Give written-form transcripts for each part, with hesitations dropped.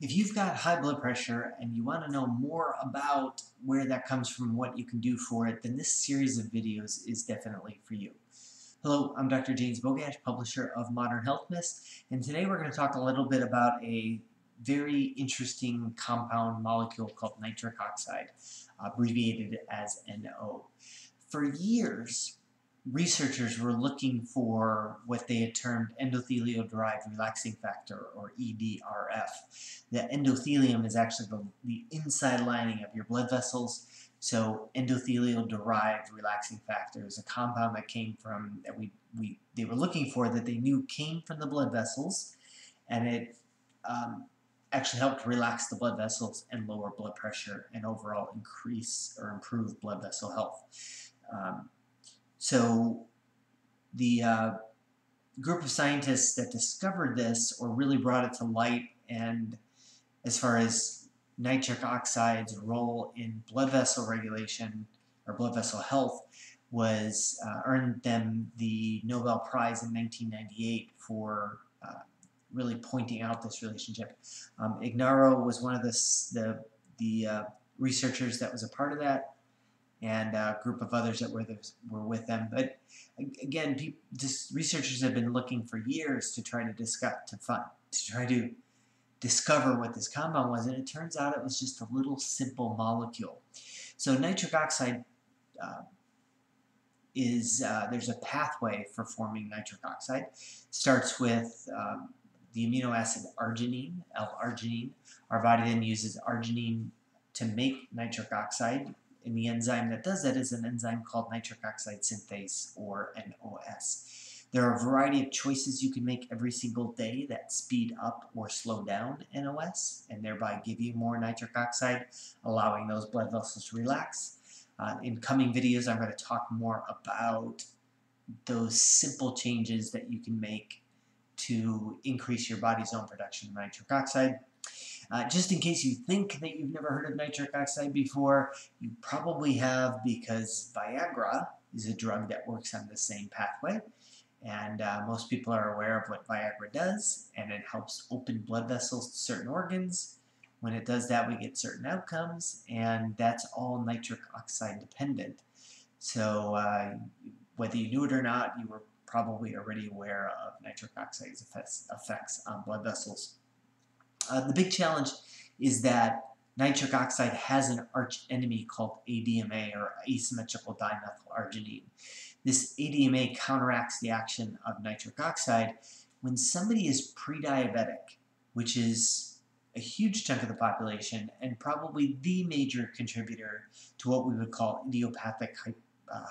If you've got high blood pressure and you want to know more about where that comes from, what you can do for it, then this series of videos is definitely for you. Hello, I'm Dr. James Bogash, publisher of Modern Health Myths, and today we're going to talk a little bit about a very interesting compound molecule called nitric oxide, abbreviated as NO. For years, researchers were looking for what they had termed endothelial-derived relaxing factor, or EDRF. The endothelium is actually the inside lining of your blood vessels. So endothelial-derived relaxing factor is a compound that came from, that they were looking for, that they knew came from the blood vessels, and it actually helped relax the blood vessels and lower blood pressure and overall increase or improve blood vessel health. So the group of scientists that discovered this, or really brought it to light, and as far as nitric oxide's role in blood vessel regulation or blood vessel health, was earned them the Nobel Prize in 1998 for really pointing out this relationship. Ignaro was one of the researchers that was a part of that, and a group of others that were with them. But again, researchers have been looking for years to try to discover what this compound was, and it turns out it was just a little simple molecule. So nitric oxide there's a pathway for forming nitric oxide. Starts with the amino acid arginine, L-arginine. Our body then uses arginine to make nitric oxide, and the enzyme that does that is an enzyme called nitric oxide synthase, or NOS. There are a variety of choices you can make every single day that speed up or slow down NOS and thereby give you more nitric oxide, allowing those blood vessels to relax. In coming videos, I'm going to talk more about those simple changes that you can make to increase your body's own production of nitric oxide. Just in case you think that you've never heard of nitric oxide before, you probably have, because Viagra is a drug that works on the same pathway. And most people are aware of what Viagra does, and it helps open blood vessels to certain organs. When it does that, we get certain outcomes, and that's all nitric oxide dependent. So whether you knew it or not, you were probably already aware of nitric oxide's effects on blood vessels. The big challenge is that nitric oxide has an arch enemy called ADMA, or asymmetrical dimethyl arginine. This ADMA counteracts the action of nitric oxide when somebody is pre-diabetic, which is a huge chunk of the population and probably the major contributor to what we would call idiopathic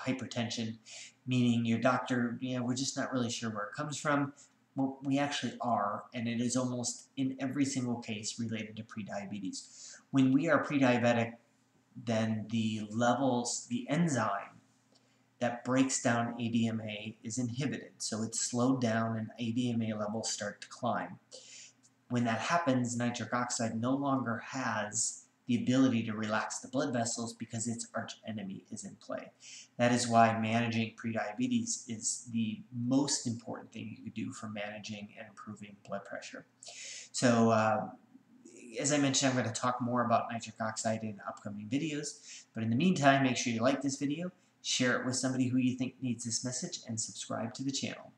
hypertension, meaning your doctor, we're just not really sure where it comes from. Well, we actually are, and it is almost in every single case related to prediabetes. When we are pre-diabetic, then the enzyme that breaks down ADMA is inhibited, so it's slowed down and ADMA levels start to climb. When that happens, nitric oxide no longer has the ability to relax the blood vessels because its arch enemy is in play. That is why managing prediabetes is the most important thing you could do for managing and improving blood pressure. So as I mentioned, I'm going to talk more about nitric oxide in upcoming videos, but in the meantime, make sure you like this video, share it with somebody who you think needs this message, and subscribe to the channel.